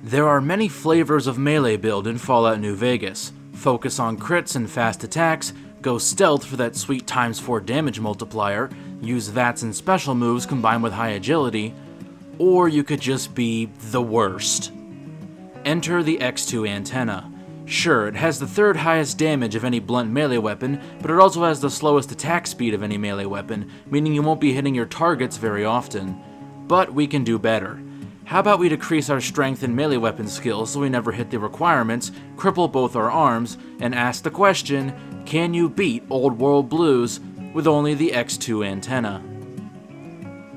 There are many flavors of melee build in Fallout New Vegas. Focus on crits and fast attacks, go stealth for that sweet ×4 damage multiplier, use V.A.T.S and special moves combined with high agility, or you could just be the worst. Enter the X-2 antenna. Sure, it has the third highest damage of any blunt melee weapon, but it also has the slowest attack speed of any melee weapon, meaning you won't be hitting your targets very often. But we can do better. How about we decrease our strength and melee weapon skills so we never hit the requirements, cripple both our arms, and ask the question, can you beat Old World Blues with only the X-2 antenna?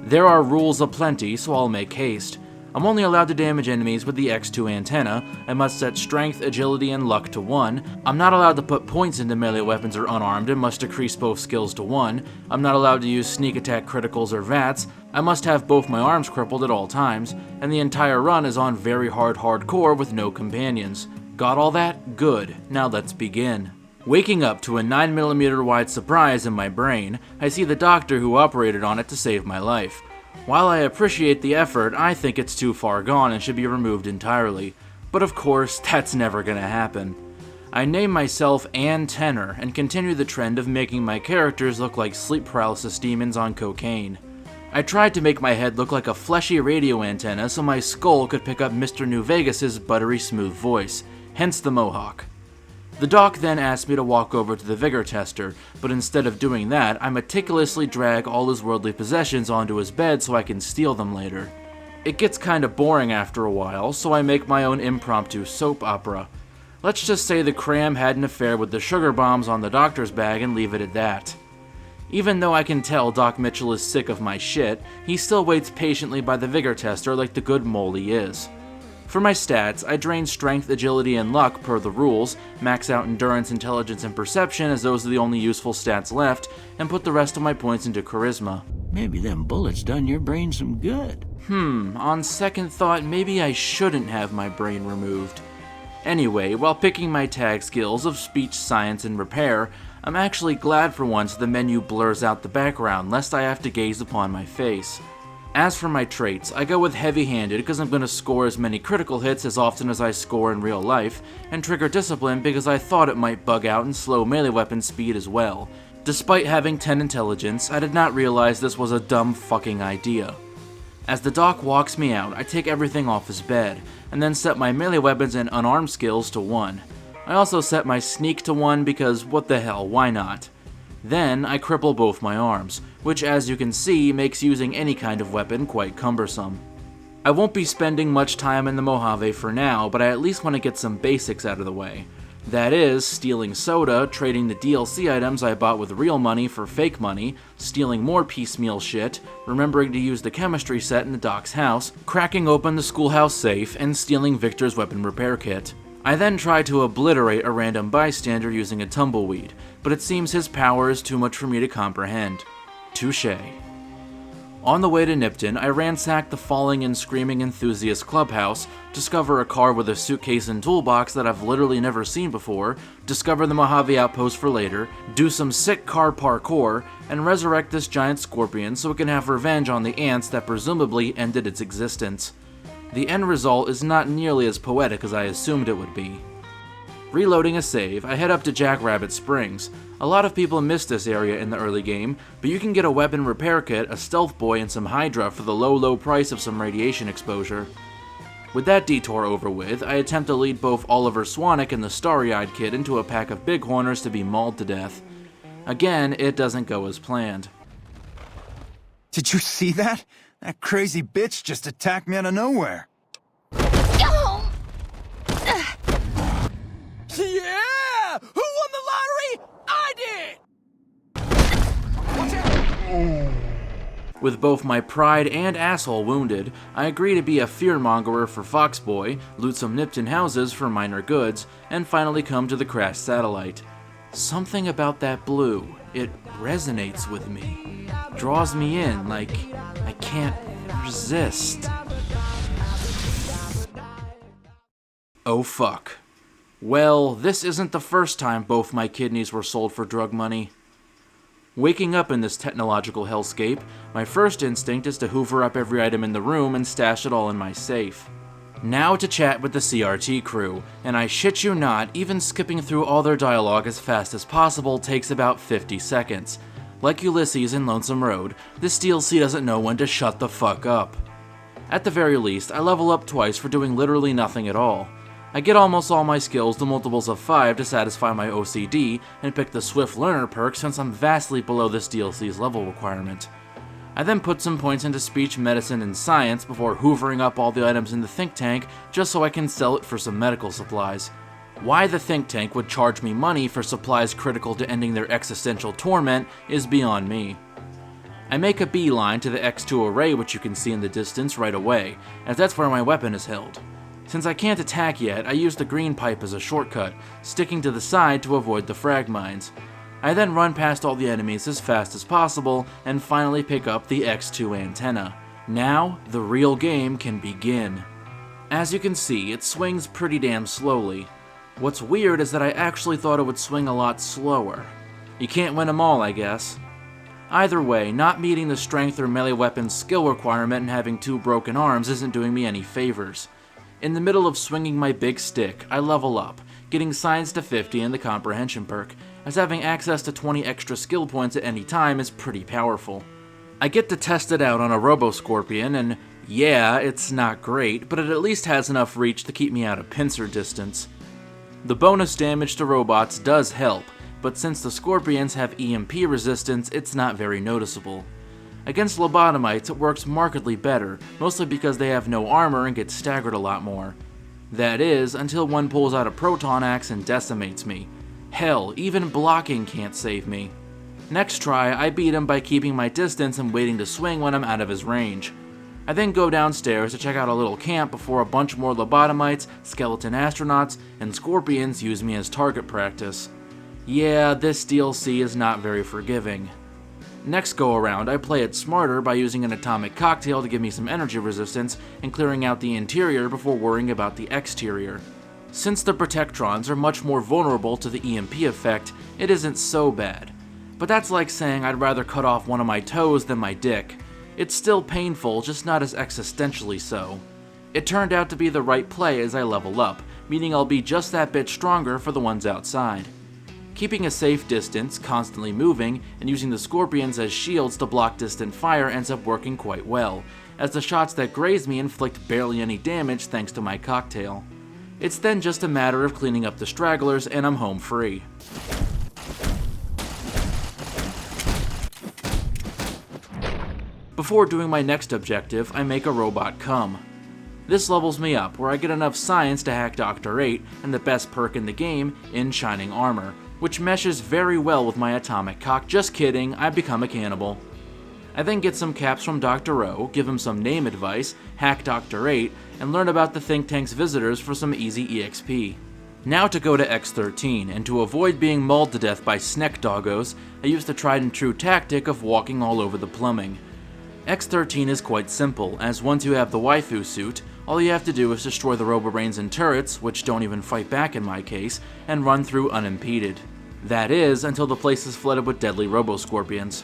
There are rules aplenty, so I'll make haste. I'm only allowed to damage enemies with the X-2 antenna, I must set strength, agility, and luck to 1, I'm not allowed to put points into melee weapons or unarmed and must decrease both skills to 1, I'm not allowed to use sneak attack criticals or V.A.T.S, I must have both my arms crippled at all times, and the entire run is on very hardcore with no companions. Got all that? Good. Now let's begin. Waking up to a 9mm wide surprise in my brain, I see the doctor who operated on it to save my life. While I appreciate the effort, I think it's too far gone and should be removed entirely. But of course, that's never gonna happen. I name myself Ann Tenor and continue the trend of making my characters look like sleep paralysis demons on cocaine. I tried to make my head look like a fleshy radio antenna so my skull could pick up Mr. New Vegas' buttery smooth voice, hence the mohawk. The doc then asked me to walk over to the vigor tester, but instead of doing that, I meticulously drag all his worldly possessions onto his bed so I can steal them later. It gets kinda boring after a while, so I make my own impromptu soap opera. Let's just say the cram had an affair with the sugar bombs on the doctor's bag and leave it at that. Even though I can tell Doc Mitchell is sick of my shit, he still waits patiently by the vigor tester like the good mole he is. For my stats, I drain strength, agility, and luck per the rules, max out endurance, intelligence, and perception as those are the only useful stats left, and put the rest of my points into charisma. Maybe them bullets done your brain some good. On second thought, maybe I shouldn't have my brain removed. Anyway, while picking my tag skills of speech, science, and repair, I'm actually glad for once the menu blurs out the background, lest I have to gaze upon my face. As for my traits, I go with heavy-handed because I'm going to score as many critical hits as often as I score in real life, and trigger discipline because I thought it might bug out and slow melee weapon speed as well. Despite having 10 intelligence, I did not realize this was a dumb fucking idea. As the doc walks me out, I take everything off his bed, and then set my melee weapons and unarmed skills to 1. I also set my sneak to 1 because what the hell, why not? Then I cripple both my arms, which as you can see makes using any kind of weapon quite cumbersome. I won't be spending much time in the Mojave for now, but I at least want to get some basics out of the way. That is, stealing soda, trading the DLC items I bought with real money for fake money, stealing more piecemeal shit, remembering to use the chemistry set in the doc's house, cracking open the schoolhouse safe, and stealing Victor's weapon repair kit. I then try to obliterate a random bystander using a tumbleweed, but it seems his power is too much for me to comprehend. Touché. On the way to Nipton, I ransack the Falling and Screaming Enthusiast Clubhouse, discover a car with a suitcase and toolbox that I've literally never seen before, discover the Mojave outpost for later, do some sick car parkour, and resurrect this giant scorpion so it can have revenge on the ants that presumably ended its existence. The end result is not nearly as poetic as I assumed it would be. Reloading a save, I head up to Jackrabbit Springs. A lot of people miss this area in the early game, but you can get a weapon repair kit, a stealth boy, and some Hydra for the low price of some radiation exposure. With that detour over with, I attempt to lead both Oliver Swanwick and the Starry-Eyed Kid into a pack of bighorners to be mauled to death. Again, it doesn't go as planned. Did you see that? That crazy bitch just attacked me out of nowhere. Yeah! Who won the lottery? I did! With both my pride and asshole wounded, I agree to be a fearmongerer for Foxboy, loot some Nipton houses for minor goods, and finally come to the crashed satellite. Something about that blue, it resonates with me. Draws me in like I can't resist. Oh fuck. Well, this isn't the first time both my kidneys were sold for drug money. Waking up in this technological hellscape, my first instinct is to hoover up every item in the room and stash it all in my safe. Now to chat with the CRT crew, and I shit you not, even skipping through all their dialogue as fast as possible takes about 50 seconds. Like Ulysses in Lonesome Road, this DLC doesn't know when to shut the fuck up. At the very least, I level up twice for doing literally nothing at all. I get almost all my skills to multiples of 5 to satisfy my OCD, and pick the Swift Learner perk since I'm vastly below this DLC's level requirement. I then put some points into speech, medicine, and science before hoovering up all the items in the think tank just so I can sell it for some medical supplies. Why the think tank would charge me money for supplies critical to ending their existential torment is beyond me. I make a beeline to the X-2 array, which you can see in the distance right away, as that's where my weapon is held. Since I can't attack yet, I use the green pipe as a shortcut, sticking to the side to avoid the frag mines. I then run past all the enemies as fast as possible, and finally pick up the X-2 antenna. Now, the real game can begin. As you can see, it swings pretty damn slowly. What's weird is that I actually thought it would swing a lot slower. You can't win them all, I guess. Either way, not meeting the strength or melee weapon skill requirement and having 2 broken arms isn't doing me any favors. In the middle of swinging my big stick, I level up, getting science to 50 and the comprehension perk, as having access to 20 extra skill points at any time is pretty powerful. I get to test it out on a Robo-Scorpion, and yeah, it's not great, but it at least has enough reach to keep me out of pincer distance. The bonus damage to robots does help, but since the Scorpions have EMP resistance, it's not very noticeable. Against lobotomites, it works markedly better, mostly because they have no armor and get staggered a lot more. That is, until one pulls out a proton axe and decimates me. Hell, even blocking can't save me. Next try, I beat him by keeping my distance and waiting to swing when I'm out of his range. I then go downstairs to check out a little camp before a bunch more lobotomites, skeleton astronauts, and scorpions use me as target practice. Yeah, this DLC is not very forgiving. Next go around, I play it smarter by using an atomic cocktail to give me some energy resistance and clearing out the interior before worrying about the exterior. Since the Protectrons are much more vulnerable to the EMP effect, it isn't so bad. But that's like saying I'd rather cut off one of my toes than my dick. It's still painful, just not as existentially so. It turned out to be the right play as I level up, meaning I'll be just that bit stronger for the ones outside. Keeping a safe distance, constantly moving, and using the Scorpions as shields to block distant fire ends up working quite well, as the shots that graze me inflict barely any damage thanks to my cocktail. It's then just a matter of cleaning up the stragglers and I'm home free. Before doing my next objective, I make a robot come. This levels me up, where I get enough science to hack Dr. 8 and the best perk in the game, in Shining Armor, which meshes very well with my atomic cock. Just kidding, I become a cannibal. I then get some caps from Dr. O, give him some name advice, hack Dr. 8, and learn about the think tank's visitors for some easy EXP. Now to go to X-13, and to avoid being mauled to death by snack doggos, I use the tried and true tactic of walking all over the plumbing. X-13 is quite simple, as once you have the waifu suit, all you have to do is destroy the robobrains and turrets, which don't even fight back in my case, and run through unimpeded. That is, until the place is flooded with deadly robo-scorpions.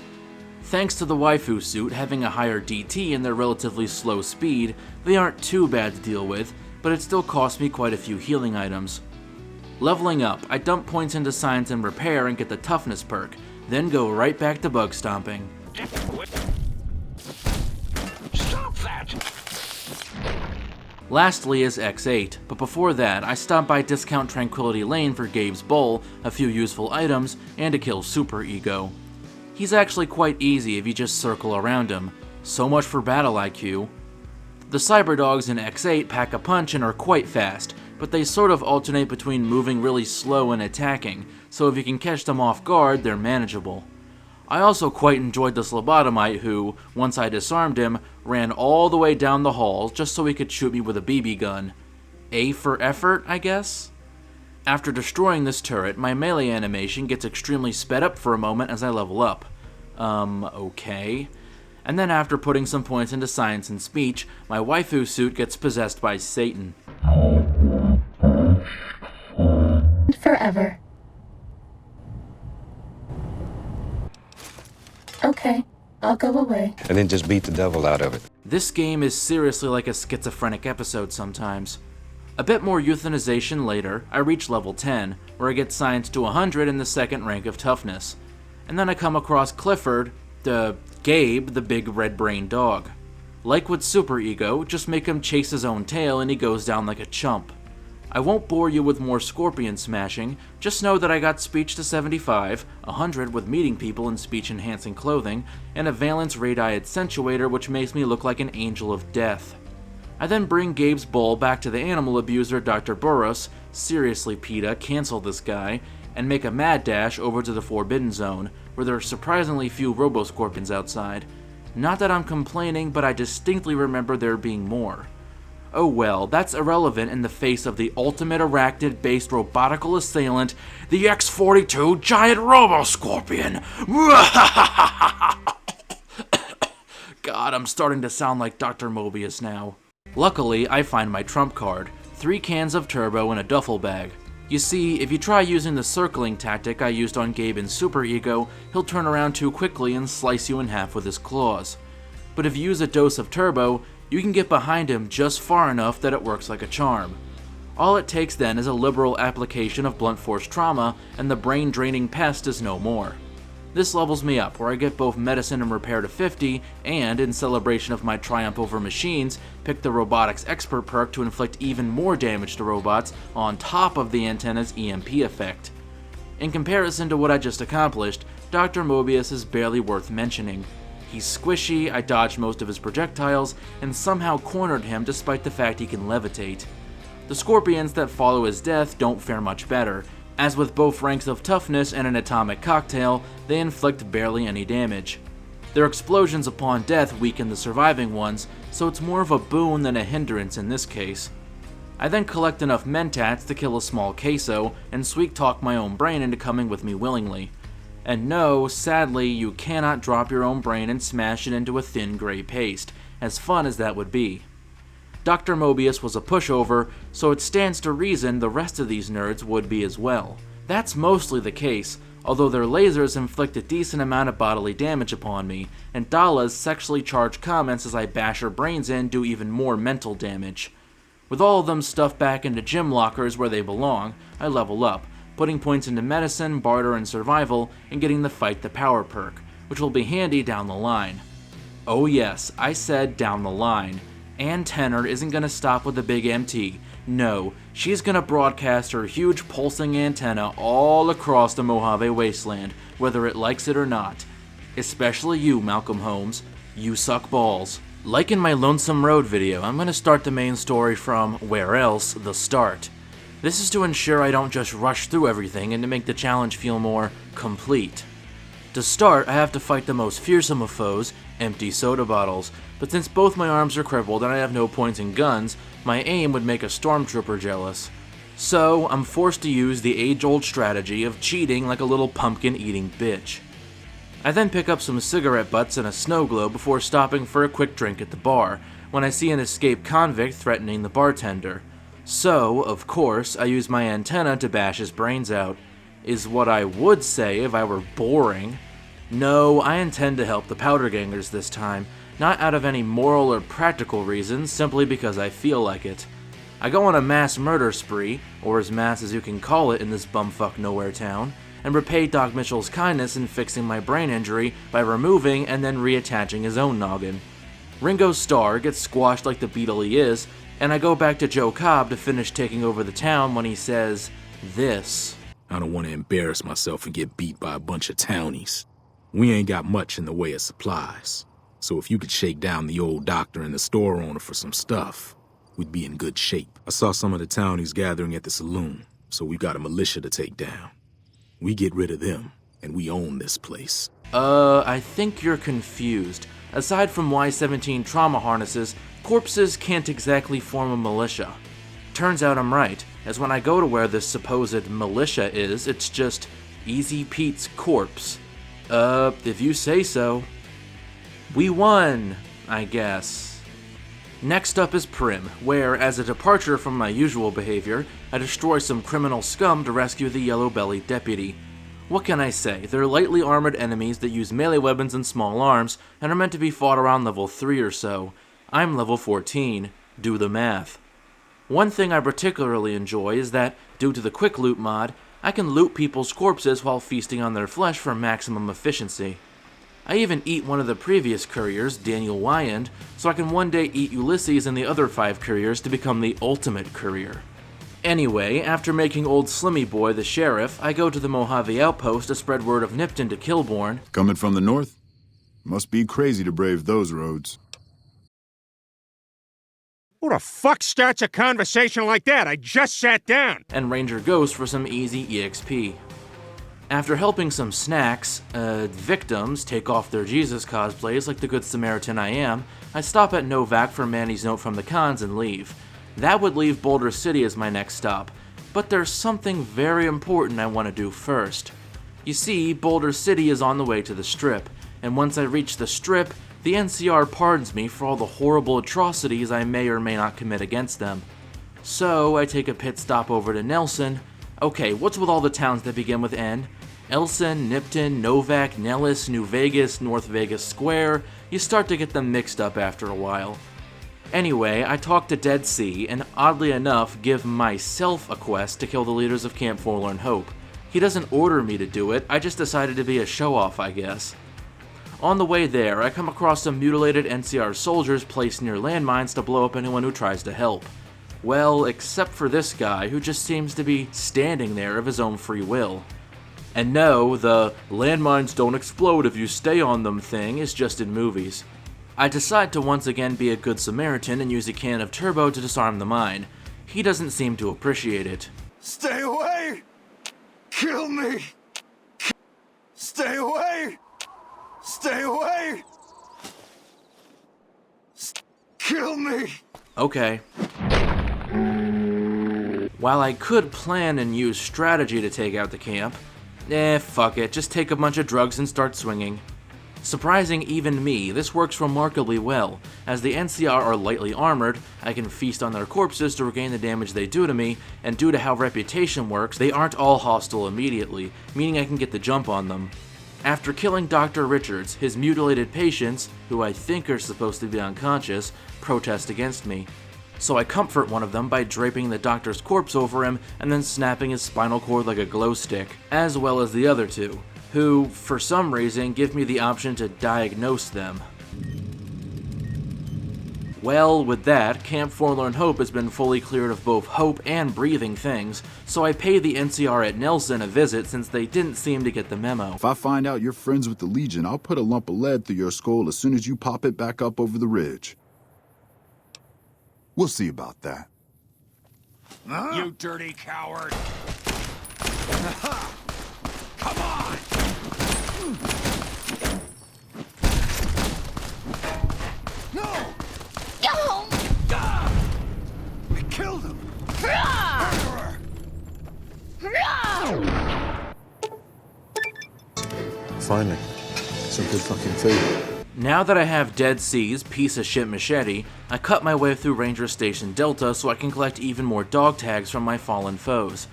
Thanks to the waifu suit having a higher DT and their relatively slow speed, they aren't too bad to deal with, but it still costs me quite a few healing items. Leveling up, I dump points into science and repair and get the toughness perk, then go right back to bug stomping. Stop that! Lastly is X8, but before that, I stop by Discount Tranquility Lane for Gabe's Bowl, a few useful items, and to kill Super Ego. He's actually quite easy if you just circle around him. So much for battle IQ. The Cyberdogs in X8 pack a punch and are quite fast, but they sort of alternate between moving really slow and attacking, so if you can catch them off guard, they're manageable. I also quite enjoyed this lobotomite who, once I disarmed him, ran all the way down the hall just so he could shoot me with a BB gun. A for effort, I guess? After destroying this turret, my melee animation gets extremely sped up for a moment as I level up. Okay. And then after putting some points into science and speech, my waifu suit gets possessed by Satan. Forever. Okay, I'll go away. And then just beat the devil out of it. This game is seriously like a schizophrenic episode sometimes. A bit more euthanization later, I reach level 10, where I get scienced to 100 in the second rank of toughness. And then I come across Clifford, Gabe, the big red-brained dog. Like with Super Ego, just make him chase his own tail and he goes down like a chump. I won't bore you with more scorpion smashing, just know that I got speech to 75, 100 with meeting people in speech-enhancing clothing, and a valence radii accentuator which makes me look like an angel of death. I then bring Gabe's bowl back to the animal abuser Dr. Burros, seriously PETA, cancel this guy, and make a mad dash over to the Forbidden Zone, where there are surprisingly few Robo-Scorpions outside. Not that I'm complaining, but I distinctly remember there being more. Oh well, that's irrelevant in the face of the ultimate arachnid-based robotical assailant, the X-42 Giant Robo-Scorpion! God, I'm starting to sound like Dr. Mobius now. Luckily, I find my trump card, 3 cans of turbo in a duffel bag. You see, if you try using the circling tactic I used on Gabe in Super Ego, he'll turn around too quickly and slice you in half with his claws. But if you use a dose of turbo, you can get behind him just far enough that it works like a charm. All it takes then is a liberal application of blunt force trauma, and the brain-draining pest is no more. This levels me up, where I get both medicine and repair to 50, and, in celebration of my triumph over machines, pick the robotics expert perk to inflict even more damage to robots on top of the antenna's EMP effect. In comparison to what I just accomplished, Dr. Mobius is barely worth mentioning. He's squishy, I dodged most of his projectiles, and somehow cornered him despite the fact he can levitate. The scorpions that follow his death don't fare much better. As with both ranks of toughness and an atomic cocktail, they inflict barely any damage. Their explosions upon death weaken the surviving ones, so it's more of a boon than a hindrance in this case. I then collect enough mentats to kill a small queso, and sweet-talk my own brain into coming with me willingly. And no, sadly, you cannot drop your own brain and smash it into a thin gray paste, as fun as that would be. Dr. Mobius was a pushover, so it stands to reason the rest of these nerds would be as well. That's mostly the case, although their lasers inflict a decent amount of bodily damage upon me, and Dala's sexually charged comments as I bash her brains in do even more mental damage. With all of them stuffed back into gym lockers where they belong, I level up, putting points into medicine, barter, and survival, and getting the Fight the Power perk, which will be handy down the line. Oh yes, I said down the line. Ann Tenner isn't gonna stop with the big MT. No, she's gonna broadcast her huge pulsing antenna all across the Mojave wasteland, whether it likes it or not. Especially you, Malcolm Holmes. You suck balls. Like in my Lonesome Road video, I'm gonna start the main story from, where else, the start. This is to ensure I don't just rush through everything and to make the challenge feel more complete. To start, I have to fight the most fearsome of foes, empty soda bottles, but since both my arms are crippled and I have no points in guns, my aim would make a stormtrooper jealous. So, I'm forced to use the age-old strategy of cheating like a little pumpkin-eating bitch. I then pick up some cigarette butts and a snow globe before stopping for a quick drink at the bar, when I see an escaped convict threatening the bartender. So, of course, I use my antenna to bash his brains out. Is what I would say if I were boring. No, I intend to help the powder gangers this time, not out of any moral or practical reasons, simply because I feel like it. I go on a mass murder spree, or as mass as you can call it in this bumfuck nowhere town, and repay Doc Mitchell's kindness in fixing my brain injury by removing and then reattaching his own noggin. Ringo Starr gets squashed like the beetle he is, and I go back to Joe Cobb to finish taking over the town when he says, this. I don't want to embarrass myself and get beat by a bunch of townies. We ain't got much in the way of supplies. So if you could shake down the old doctor and the store owner for some stuff, we'd be in good shape. I saw some of the townies gathering at the saloon, so we got a militia to take down. We get rid of them, and we own this place. I think you're confused. Aside from Y-17 trauma harnesses, corpses can't exactly form a militia. Turns out I'm right, as when I go to where this supposed militia is, it's just Easy Pete's corpse. If you say so. We won, I guess. Next up is Prim, where, as a departure from my usual behavior, I destroy some criminal scum to rescue the yellow-bellied deputy. What can I say? They're lightly armored enemies that use melee weapons and small arms, and are meant to be fought around level 3 or so. I'm level 14. Do the math. One thing I particularly enjoy is that, due to the quick loot mod, I can loot people's corpses while feasting on their flesh for maximum efficiency. I even eat one of the previous couriers, Daniel Wyand, so I can one day eat Ulysses and the other 5 couriers to become the ultimate courier. Anyway, after making old Slimmy Boy the sheriff, I go to the Mojave outpost to spread word of Nipton to Kilbourne. Coming from the north? Must be crazy to brave those roads. Who the fuck starts a conversation like that? I just sat down. And Ranger Ghost for some easy EXP. After helping some victims take off their Jesus cosplays like the Good Samaritan I am, I stop at Novak for Manny's note from the cons and leave. That would leave Boulder City as my next stop, but there's something very important I want to do first. You see, Boulder City is on the way to the Strip, and once I reach the Strip, the NCR pardons me for all the horrible atrocities I may or may not commit against them. So I take a pit stop over to Nelson. Okay, what's with all the towns that begin with N? Elson, Nipton, Novak, Nellis, New Vegas, North Vegas Square. You start to get them mixed up after a while. Anyway, I talk to Dead Sea, and oddly enough, give myself a quest to kill the leaders of Camp Forlorn Hope. He doesn't order me to do it, I just decided to be a show-off, I guess. On the way there, I come across some mutilated NCR soldiers placed near landmines to blow up anyone who tries to help. Well, except for this guy, who just seems to be standing there of his own free will. And no, the landmines don't explode if you stay on them thing is just in movies. I decide to once again be a good Samaritan and use a can of turbo to disarm the mine. He doesn't seem to appreciate it. Stay away! Kill me! Stay away! Stay away! Kill me! Okay. While I could plan and use strategy to take out the camp, fuck it, just take a bunch of drugs and start swinging. Surprising even me, this works remarkably well. As the NCR are lightly armored, I can feast on their corpses to regain the damage they do to me, and due to how reputation works, they aren't all hostile immediately, meaning I can get the jump on them. After killing Dr. Richards, his mutilated patients, who I think are supposed to be unconscious, protest against me. So I comfort one of them by draping the doctor's corpse over him and then snapping his spinal cord like a glow stick, as well as the other two, who, for some reason, give me the option to diagnose them. Well, with that, Camp Forlorn Hope has been fully cleared of both hope and breathing things, so I pay the NCR at Nelson a visit since they didn't seem to get the memo. If I find out you're friends with the Legion, I'll put a lump of lead through your skull as soon as you pop it back up over the ridge. We'll see about that. Huh? You dirty coward. Come on! No! We killed him! Murderer! Finally, some good fucking food. Now that I have Dead Sea's piece of shit machete, I cut my way through Ranger Station Delta so I can collect even more dog tags from my fallen foes.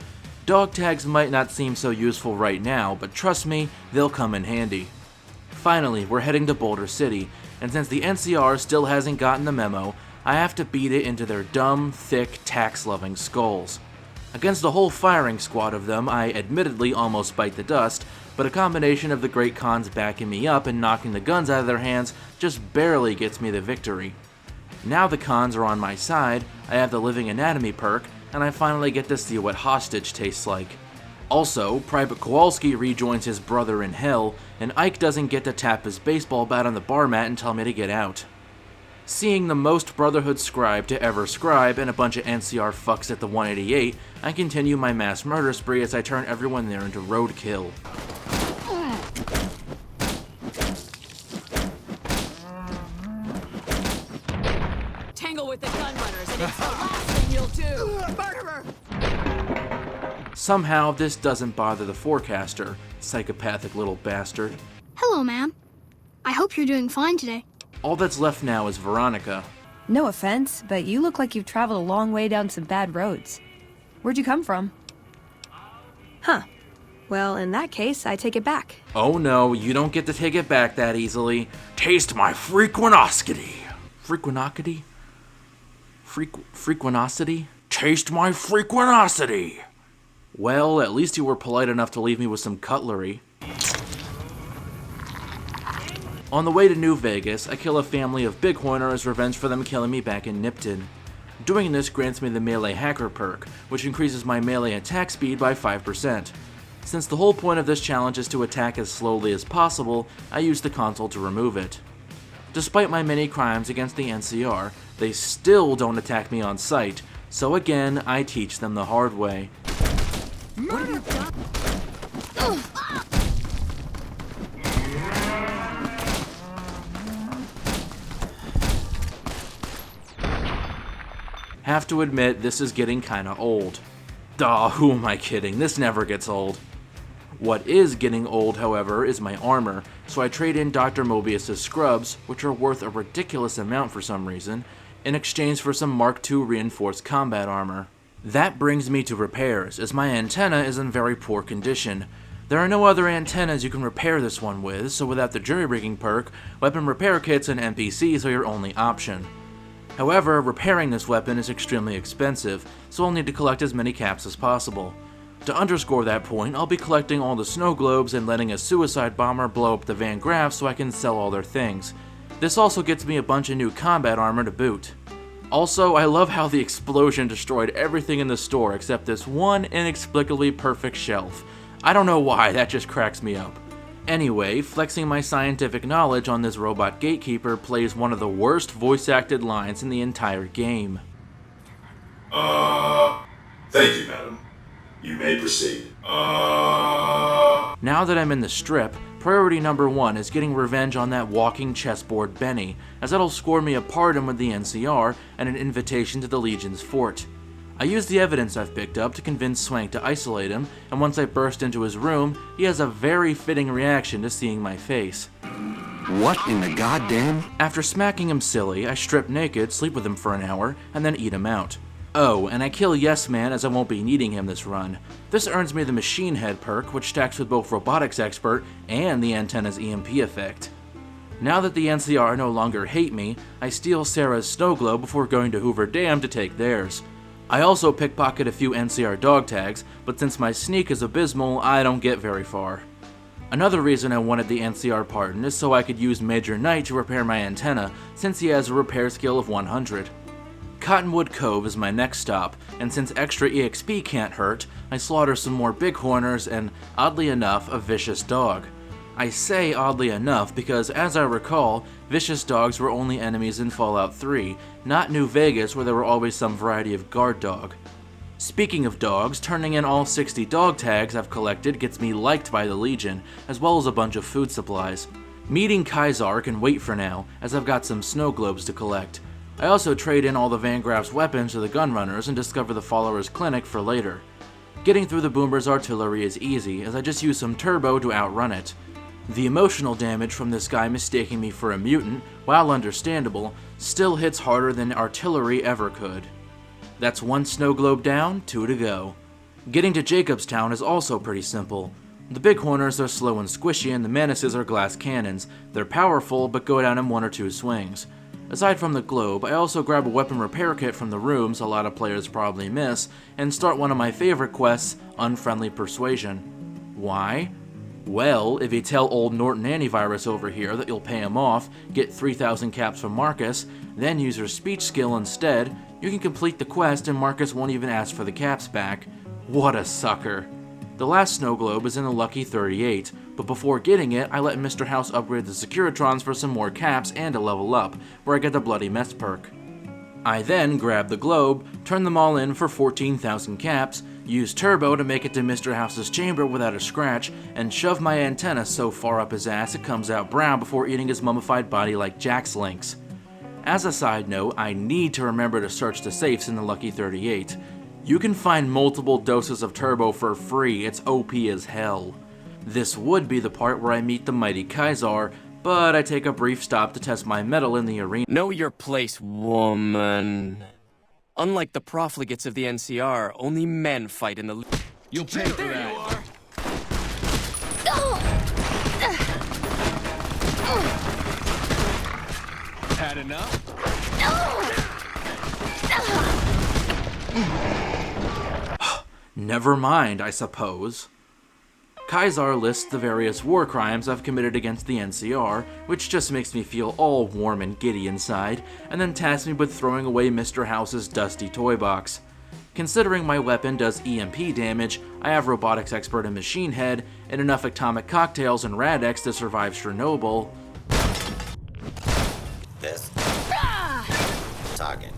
Dog tags might not seem so useful right now, but trust me, they'll come in handy. Finally, we're heading to Boulder City, and since the NCR still hasn't gotten the memo, I have to beat it into their dumb, thick, tax-loving skulls. Against a whole firing squad of them, I admittedly almost bite the dust, but a combination of the Great Khans backing me up and knocking the guns out of their hands just barely gets me the victory. Now the Khans are on my side, I have the Living Anatomy perk, and I finally get to see what hostage tastes like. Also, Private Kowalski rejoins his brother in hell, and Ike doesn't get to tap his baseball bat on the bar mat and tell me to get out. Seeing the most Brotherhood scribe to ever scribe and a bunch of NCR fucks at the 188, I continue my mass murder spree as I turn everyone there into roadkill. Tangle with the gun runners and it's the last thing you'll do! Murderer! Somehow, this doesn't bother the forecaster, psychopathic little bastard. Hello, ma'am. I hope you're doing fine today. All that's left now is Veronica. No offense, but you look like you've traveled a long way down some bad roads. Where'd you come from? Huh. Well, in that case, I take it back. Oh no, you don't get to take it back that easily. Taste my freaquinoscity. frequenocity? Frequenosity? Taste my frequenosity! Well, at least you were polite enough to leave me with some cutlery. On the way to New Vegas, I kill a family of Bighorner as revenge for them killing me back in Nipton. Doing this grants me the Melee Hacker perk, which increases my melee attack speed by 5%. Since the whole point of this challenge is to attack as slowly as possible, I use the console to remove it. Despite my many crimes against the NCR, they still don't attack me on sight, so again, I teach them the hard way. Have to admit, this is getting kinda old. Duh, who am I kidding? This never gets old. What is getting old, however, is my armor, so I trade in Dr. Mobius's scrubs, which are worth a ridiculous amount for some reason, in exchange for some Mark II reinforced combat armor. That brings me to repairs, as my antenna is in very poor condition. There are no other antennas you can repair this one with, so without the jury-rigging perk, weapon repair kits and NPCs are your only option. However, repairing this weapon is extremely expensive, so I'll need to collect as many caps as possible. To underscore that point, I'll be collecting all the snow globes and letting a suicide bomber blow up the Van Graff so I can sell all their things. This also gets me a bunch of new combat armor to boot. Also, I love how the explosion destroyed everything in the store except this one inexplicably perfect shelf. I don't know why, that just cracks me up. Anyway, flexing my scientific knowledge on this robot gatekeeper plays one of the worst voice-acted lines in the entire game. Thank you, madam. You may proceed. Now that I'm in the strip, priority number 1 is getting revenge on that walking chessboard Benny, as that'll score me a pardon with the NCR and an invitation to the Legion's fort. I use the evidence I've picked up to convince Swank to isolate him, and once I burst into his room, he has a very fitting reaction to seeing my face. What in the goddamn? After smacking him silly, I strip naked, sleep with him for an hour, and then eat him out. Oh, and I kill Yes Man as I won't be needing him this run. This earns me the Machine Head perk, which stacks with both Robotics Expert and the antenna's EMP effect. Now that the NCR no longer hate me, I steal Sarah's snow globe before going to Hoover Dam to take theirs. I also pickpocket a few NCR dog tags, but since my sneak is abysmal, I don't get very far. Another reason I wanted the NCR pardon is so I could use Major Knight to repair my antenna, since he has a repair skill of 100. Cottonwood Cove is my next stop, and since extra EXP can't hurt, I slaughter some more Bighorners and, oddly enough, a vicious dog. I say oddly enough because, as I recall, vicious dogs were only enemies in Fallout 3, not New Vegas where there were always some variety of guard dog. Speaking of dogs, turning in all 60 dog tags I've collected gets me liked by the Legion, as well as a bunch of food supplies. Meeting Kaisar can wait for now, as I've got some snow globes to collect. I also trade in all the Van Graff's weapons to the gunrunners and discover the Follower's Clinic for later. Getting through the Boomer's artillery is easy, as I just use some turbo to outrun it. The emotional damage from this guy mistaking me for a mutant, while understandable, still hits harder than artillery ever could. That's 1 snow globe down, 2 to go. Getting to Jacobstown is also pretty simple. The Bighorners are slow and squishy and the Menaces are glass cannons. They're powerful but go down in 1 or 2 swings. Aside from the globe, I also grab a weapon repair kit from the rooms a lot of players probably miss, and start one of my favorite quests, Unfriendly Persuasion. Why? Well, if you tell old Norton Antivirus over here that you'll pay him off, get 3,000 caps from Marcus, then use your speech skill instead, you can complete the quest and Marcus won't even ask for the caps back. What a sucker. The last snow globe is in the lucky 38, but before getting it, I let Mr. House upgrade the Securitrons for some more caps and a level up, where I get the Bloody Mess perk. I then grab the globe, turn them all in for 14,000 caps, use turbo to make it to Mr. House's chamber without a scratch, and shove my antenna so far up his ass it comes out brown before eating his mummified body like Jack's Lynx. As a side note, I need to remember to search the safes in the lucky 38. You can find multiple doses of turbo for free, it's OP as hell. This would be the part where I meet the mighty Kaisar, but I take a brief stop to test my mettle in the arena. Know your place, woman. Unlike the profligates of the NCR, only men fight in the... You'll pay for that. Had enough? Never mind, I suppose. Kaisar lists the various war crimes I've committed against the NCR, which just makes me feel all warm and giddy inside, and then tasks me with throwing away Mr. House's dusty toy box. Considering my weapon does EMP damage, I have robotics expert and machine head, and enough atomic cocktails and Rad-X to survive Chernobyl. This target.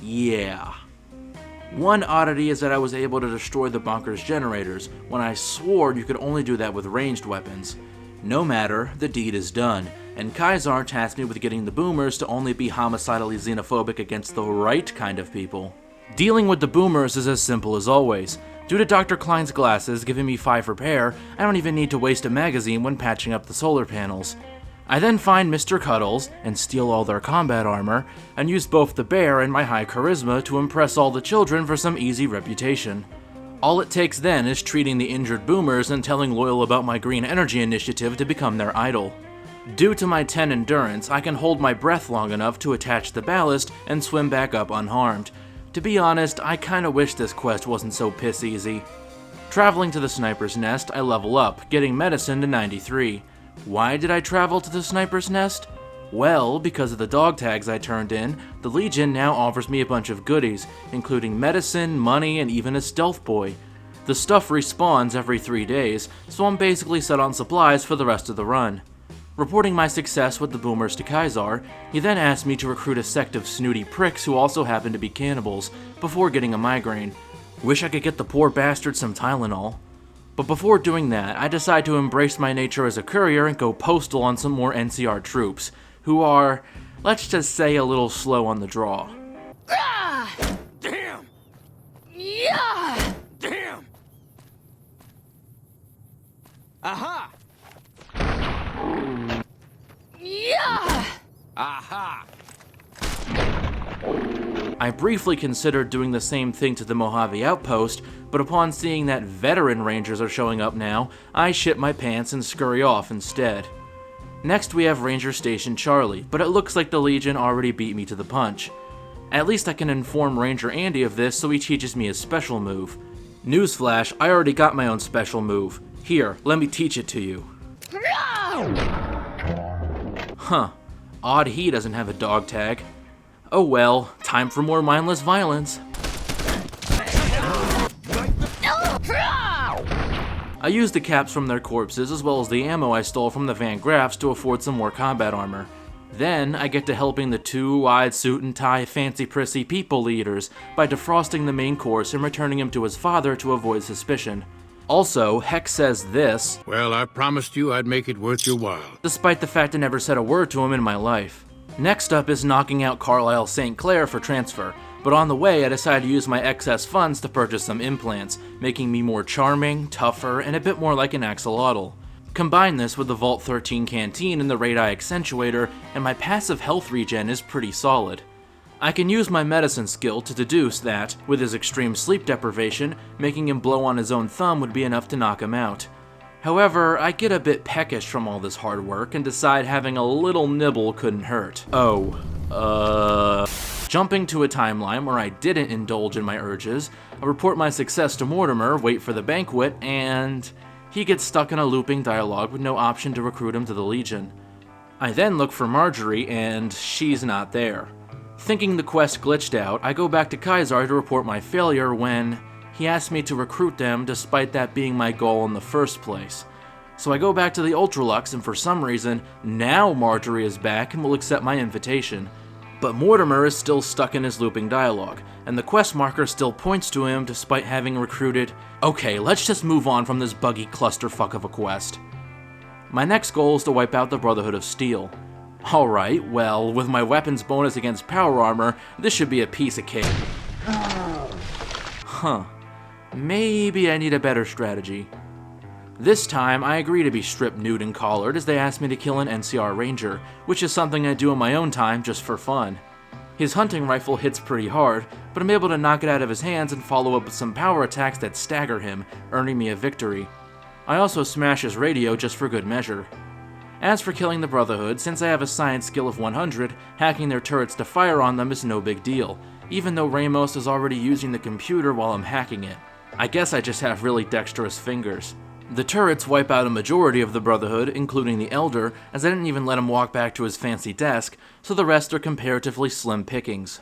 Yeah. One oddity is that I was able to destroy the bunker's generators, when I swore you could only do that with ranged weapons. No matter, the deed is done, and Kaisar tasked me with getting the boomers to only be homicidally xenophobic against the right kind of people. Dealing with the boomers is as simple as always. Due to Dr. Klein's glasses giving me 5 repair, I don't even need to waste a magazine when patching up the solar panels. I then find Mr. Cuddles and steal all their combat armor, and use both the bear and my high charisma to impress all the children for some easy reputation. All it takes then is treating the injured boomers and telling Loyal about my green energy initiative to become their idol. Due to my 10 endurance, I can hold my breath long enough to attach the ballast and swim back up unharmed. To be honest, I kinda wish this quest wasn't so piss easy. Traveling to the sniper's nest, I level up, getting medicine to 93. Why did I travel to the sniper's nest? Well, because of the dog tags I turned in, the Legion now offers me a bunch of goodies, including medicine, money, and even a stealth boy. The stuff respawns every 3 days, so I'm basically set on supplies for the rest of the run. Reporting my success with the boomers to Kaisar, he then asked me to recruit a sect of snooty pricks who also happen to be cannibals, before getting a migraine. Wish I could get the poor bastards some Tylenol. But before doing that, I decide to embrace my nature as a courier and go postal on some more NCR troops, who are, let's just say, a little slow on the draw. Damn! Yeah! Damn! Aha! Yeah! Aha! I briefly considered doing the same thing to the Mojave outpost, but upon seeing that veteran rangers are showing up now, I shit my pants and scurry off instead. Next we have Ranger Station Charlie, but it looks like the Legion already beat me to the punch. At least I can inform Ranger Andy of this so he teaches me his special move. Newsflash, I already got my own special move. Here, let me teach it to you. Huh. Odd he doesn't have a dog tag. Oh well, time for more mindless violence. I used the caps from their corpses as well as the ammo I stole from the Van Graffs to afford some more combat armor. Then I get to helping the 2-eyed suit and tie fancy prissy people leaders by defrosting the main course and returning him to his father to avoid suspicion. Also, Hex says this, "Well, I promised you I'd make it worth your while," despite the fact I never said a word to him in my life. Next up is knocking out Carlisle St. Clair for transfer, but on the way I decided to use my excess funds to purchase some implants, making me more charming, tougher, and a bit more like an axolotl. Combine this with the Vault 13 canteen and the radii accentuator, and my passive health regen is pretty solid. I can use my medicine skill to deduce that, with his extreme sleep deprivation, making him blow on his own thumb would be enough to knock him out. However, I get a bit peckish from all this hard work and decide having a little nibble couldn't hurt. Jumping to a timeline where I didn't indulge in my urges, I report my success to Mortimer, wait for the banquet, and he gets stuck in a looping dialogue with no option to recruit him to the Legion. I then look for Marjorie, and she's not there. Thinking the quest glitched out, I go back to Kaisar to report my failure when he asked me to recruit them despite that being my goal in the first place. So I go back to the Ultralux, and for some reason, now Marjorie is back and will accept my invitation. But Mortimer is still stuck in his looping dialogue, and the quest marker still points to him despite having recruited. Okay, let's just move on from this buggy clusterfuck of a quest. My next goal is to wipe out the Brotherhood of Steel. Alright, well, with my weapons bonus against power armor, this should be a piece of cake. Huh. Maybe I need a better strategy. This time, I agree to be stripped nude and collared as they ask me to kill an NCR Ranger, which is something I do in my own time just for fun. His hunting rifle hits pretty hard, but I'm able to knock it out of his hands and follow up with some power attacks that stagger him, earning me a victory. I also smash his radio just for good measure. As for killing the Brotherhood, since I have a science skill of 100, hacking their turrets to fire on them is no big deal, even though Ramos is already using the computer while I'm hacking it. I guess I just have really dexterous fingers. The turrets wipe out a majority of the Brotherhood, including the Elder, as I didn't even let him walk back to his fancy desk, so the rest are comparatively slim pickings.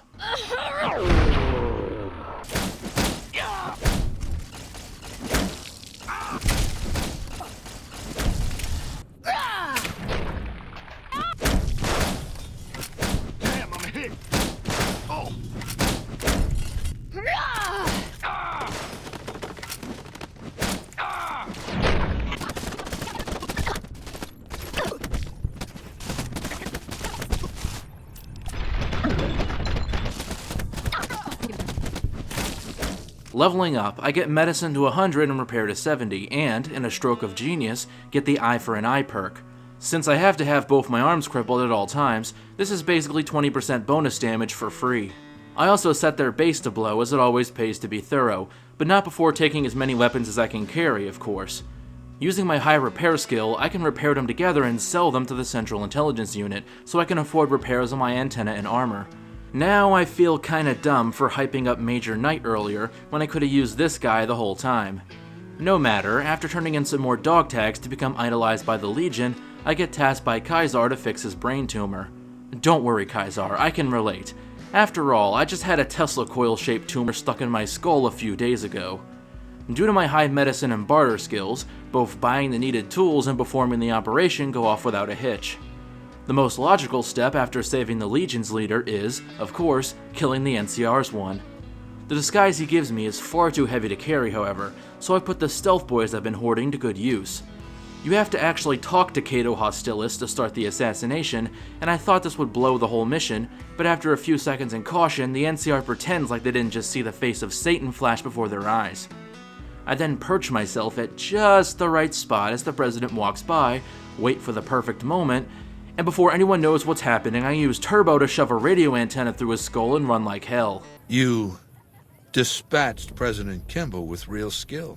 Damn, I'm hit. Oh. Leveling up, I get medicine to 100 and repair to 70, and, in a stroke of genius, get the eye for an eye perk. Since I have to have both my arms crippled at all times, this is basically 20% bonus damage for free. I also set their base to blow, as it always pays to be thorough, but not before taking as many weapons as I can carry, of course. Using my high repair skill, I can repair them together and sell them to the Central Intelligence Unit, so I can afford repairs on my antenna and armor. Now I feel kinda dumb for hyping up Major Knight earlier when I could've used this guy the whole time. No matter, after turning in some more dog tags to become idolized by the Legion, I get tasked by Kaisar to fix his brain tumor. Don't worry, Kaisar, I can relate. After all, I just had a Tesla coil-shaped tumor stuck in my skull a few days ago. Due to my high medicine and barter skills, both buying the needed tools and performing the operation go off without a hitch. The most logical step after saving the Legion's leader is, of course, killing the NCR's one. The disguise he gives me is far too heavy to carry, however, so I put the stealth boys I've been hoarding to good use. You have to actually talk to Cato Hostilis to start the assassination, and I thought this would blow the whole mission, but after a few seconds in caution, the NCR pretends like they didn't just see the face of Satan flash before their eyes. I then perch myself at just the right spot as the president walks by, wait for the perfect moment, and before anyone knows what's happening, I use turbo to shove a radio antenna through his skull and run like hell. You dispatched President Kimball with real skill.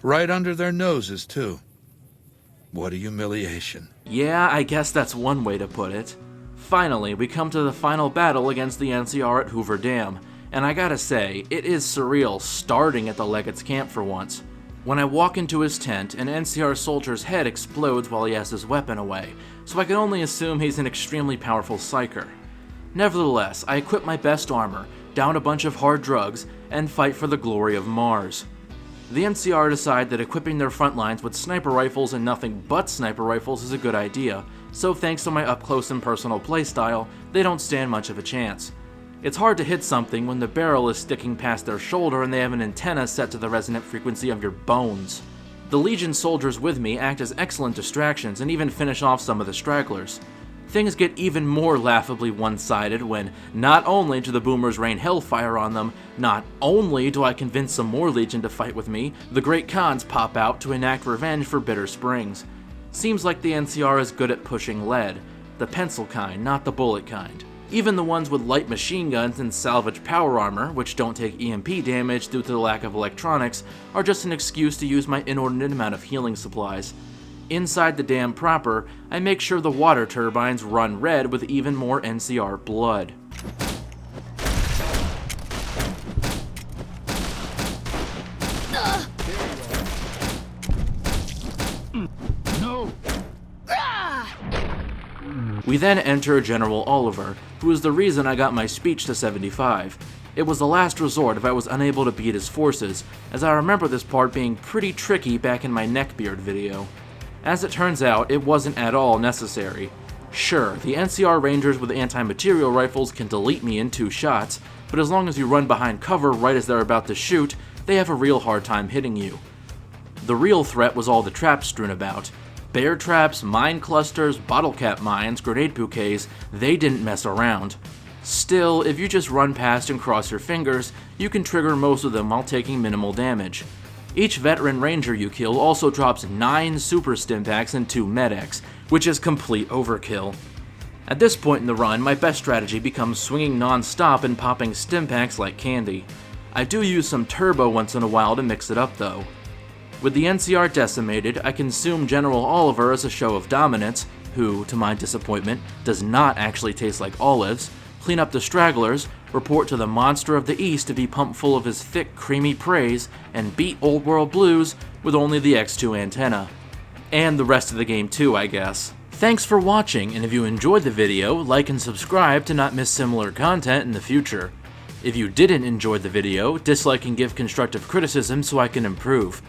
Right under their noses, too. What a humiliation. Yeah, I guess that's one way to put it. Finally, we come to the final battle against the NCR at Hoover Dam, and I gotta say, it is surreal starting at the Legate's camp for once. When I walk into his tent, an NCR soldier's head explodes while he has his weapon away, so I can only assume he's an extremely powerful psyker. Nevertheless, I equip my best armor, down a bunch of hard drugs, and fight for the glory of Mars. The NCR decide that equipping their front lines with sniper rifles and nothing but sniper rifles is a good idea, so thanks to my up-close and personal playstyle, they don't stand much of a chance. It's hard to hit something when the barrel is sticking past their shoulder and they have an antenna set to the resonant frequency of your bones. The Legion soldiers with me act as excellent distractions and even finish off some of the stragglers. Things get even more laughably one-sided when not only do the boomers rain hellfire on them, not only do I convince some more Legion to fight with me, the Great Khans pop out to enact revenge for Bitter Springs. Seems like the NCR is good at pushing lead, the pencil kind, not the bullet kind. Even the ones with light machine guns and salvage power armor, which don't take EMP damage due to the lack of electronics, are just an excuse to use my inordinate amount of healing supplies. Inside the dam proper, I make sure the water turbines run red with even more NCR blood. No! We then enter General Oliver, who is the reason I got my speech to 75. It was the last resort if I was unable to beat his forces, as I remember this part being pretty tricky back in my neckbeard video. As it turns out, it wasn't at all necessary. Sure, the NCR Rangers with anti-material rifles can delete me in 2 shots, but as long as you run behind cover right as they're about to shoot, they have a real hard time hitting you. The real threat was all the traps strewn about. Bear traps, mine clusters, bottle cap mines, grenade bouquets, they didn't mess around. Still, if you just run past and cross your fingers, you can trigger most of them while taking minimal damage. Each veteran ranger you kill also drops 9 super stimpaks and 2 medics, which is complete overkill. At this point in the run, my best strategy becomes swinging non-stop and popping stimpaks like candy. I do use some turbo once in a while to mix it up though. With the NCR decimated, I consume General Oliver as a show of dominance, who, to my disappointment, does not actually taste like olives, clean up the stragglers, report to the monster of the east to be pumped full of his thick, creamy praise, and beat Old World Blues with only the X-2 antenna. And the rest of the game too, I guess. Thanks for watching, and if you enjoyed the video, like and subscribe to not miss similar content in the future. If you didn't enjoy the video, dislike and give constructive criticism so I can improve.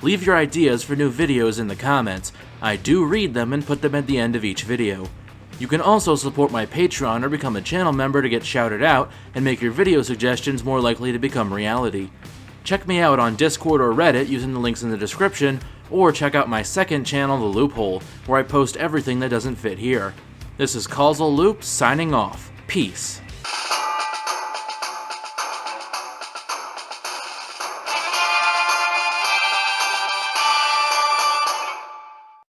Leave your ideas for new videos in the comments. I do read them and put them at the end of each video. You can also support my Patreon or become a channel member to get shouted out and make your video suggestions more likely to become reality. Check me out on Discord or Reddit using the links in the description, or check out my second channel, The Loophole, where I post everything that doesn't fit here. This is Causal Loop signing off. Peace.